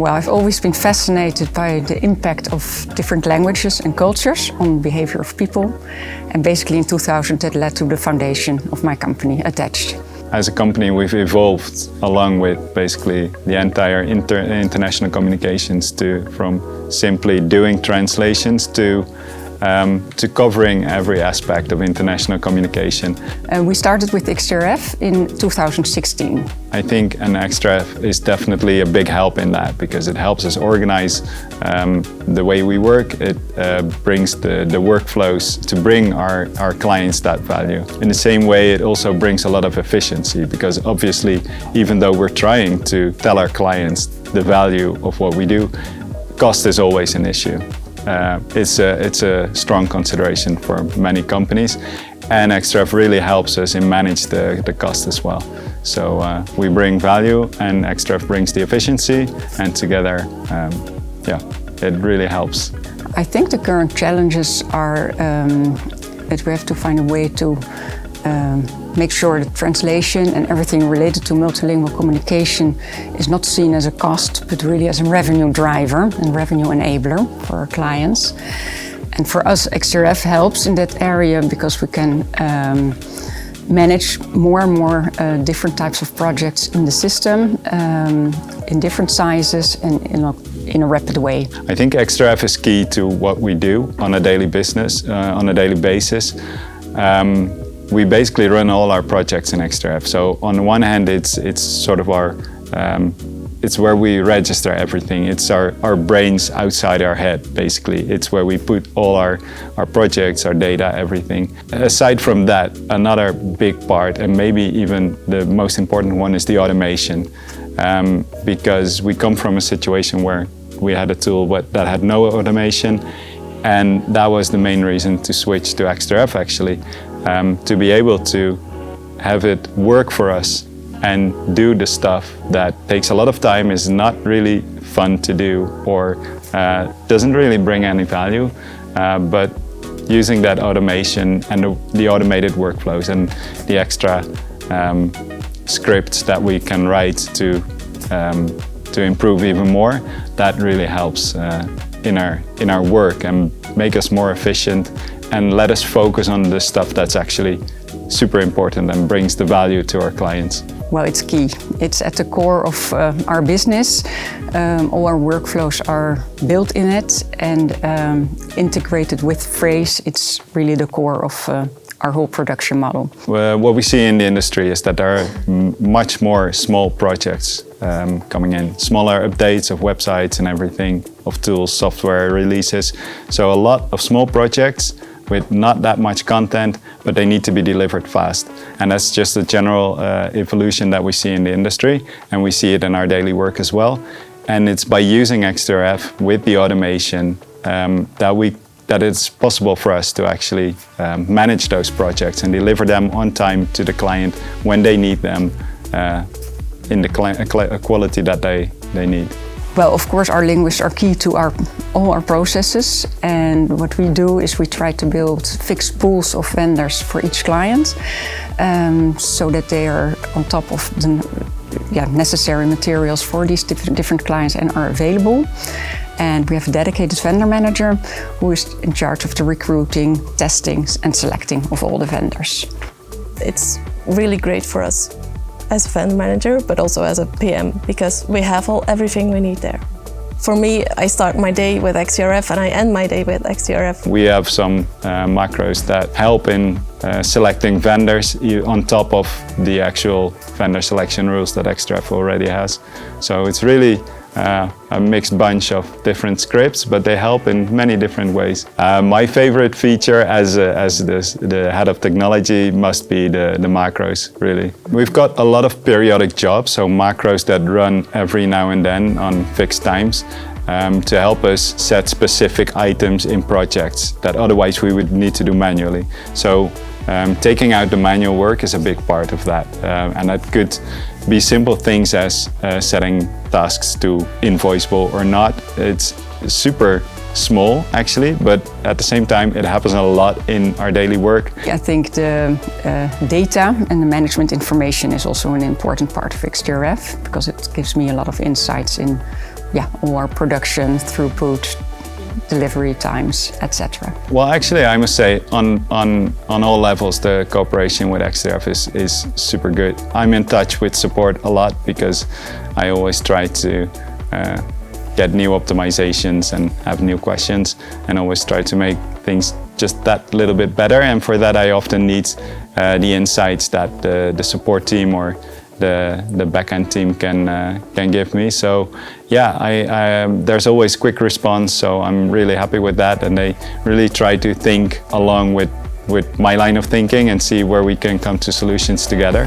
Well, I've always been fascinated by the impact of different languages and cultures on the behavior of people. And basically in 2000 that led to the foundation of my company, Attached. As a company, we've evolved along with basically the entire international communications from simply doing translations to covering every aspect of international communication. We started with XTRF in 2016. I think an XTRF is definitely a big help in that because it helps us organize the way we work. It brings the workflows to bring our clients that value. In the same way, it also brings a lot of efficiency because obviously, even though we're trying to tell our clients the value of what we do, cost is always an issue. It's a strong consideration for many companies, and XTRF really helps us in manage the cost as well. So we bring value and XTRF brings the efficiency, and together, it really helps. I think the current challenges are that we have to find a way to make sure that translation and everything related to multilingual communication is not seen as a cost, but really as a revenue driver and revenue enabler for our clients. And for us, XTRF helps in that area because we can manage more and more different types of projects in the system, in different sizes and in a rapid way. I think XTRF is key to what we do on a daily basis. We basically run all our projects in XTRF. So on the one hand, it's sort of it's where we register everything. It's our brains outside our head, basically. It's where we put all our projects, our data, everything. Aside from that, another big part, and maybe even the most important one, is the automation. Because we come from a situation where we had a tool that had no automation, and that was the main reason to switch to XTRF actually. To be able to have it work for us and do the stuff that takes a lot of time, is not really fun to do, or doesn't really bring any value, but using that automation and the automated workflows and the extra scripts that we can write to improve even more, that really helps in our work and make us more efficient and let us focus on the stuff that's actually super important and brings the value to our clients. Well, it's key. It's at the core of our business. All our workflows are built in it and integrated with Phrase. It's really the core of our whole production model. What we see in the industry is that there are much more small projects coming in, smaller updates of websites and everything, of tools, software releases. So a lot of small projects with not that much content, but they need to be delivered fast. And that's just a general evolution that we see in the industry, and we see it in our daily work as well. And it's by using XTRF with the automation that it's possible for us to actually manage those projects and deliver them on time to the client when they need them in the quality that they need. Well, of course, our linguists are key to all our processes, and what we do is we try to build fixed pools of vendors for each client, so that they are on top of the necessary materials for these different clients and are available. And we have a dedicated vendor manager who is in charge of the recruiting, testing, and selecting of all the vendors. It's really great for us as a vendor manager, but also as a PM, because we have everything we need there. For me, I start my day with XTRF and I end my day with XTRF. We have some macros that help in selecting vendors on top of the actual vendor selection rules that XTRF already has. So it's really a mixed bunch of different scripts, but they help in many different ways. My favorite feature as the head of technology must be the macros, really. We've got a lot of periodic jobs, so macros that run every now and then on fixed times to help us set specific items in projects that otherwise we would need to do manually. So taking out the manual work is a big part of that, and that could be simple things as setting tasks to invoiceable or not. It's super small actually, but at the same time it happens a lot in our daily work. I think the data and the management information is also an important part of XTRF, because it gives me a lot of insights in all our production, throughput, delivery times, etc. Well, actually, I must say, on all levels, the cooperation with XTRF is super good. I'm in touch with support a lot because I always try to get new optimizations and have new questions, and always try to make things just that little bit better. And for that, I often need the insights that the support team or the backend team can give me. So yeah, there's always quick response, so I'm really happy with that, and they really try to think along with my line of thinking and see where we can come to solutions together.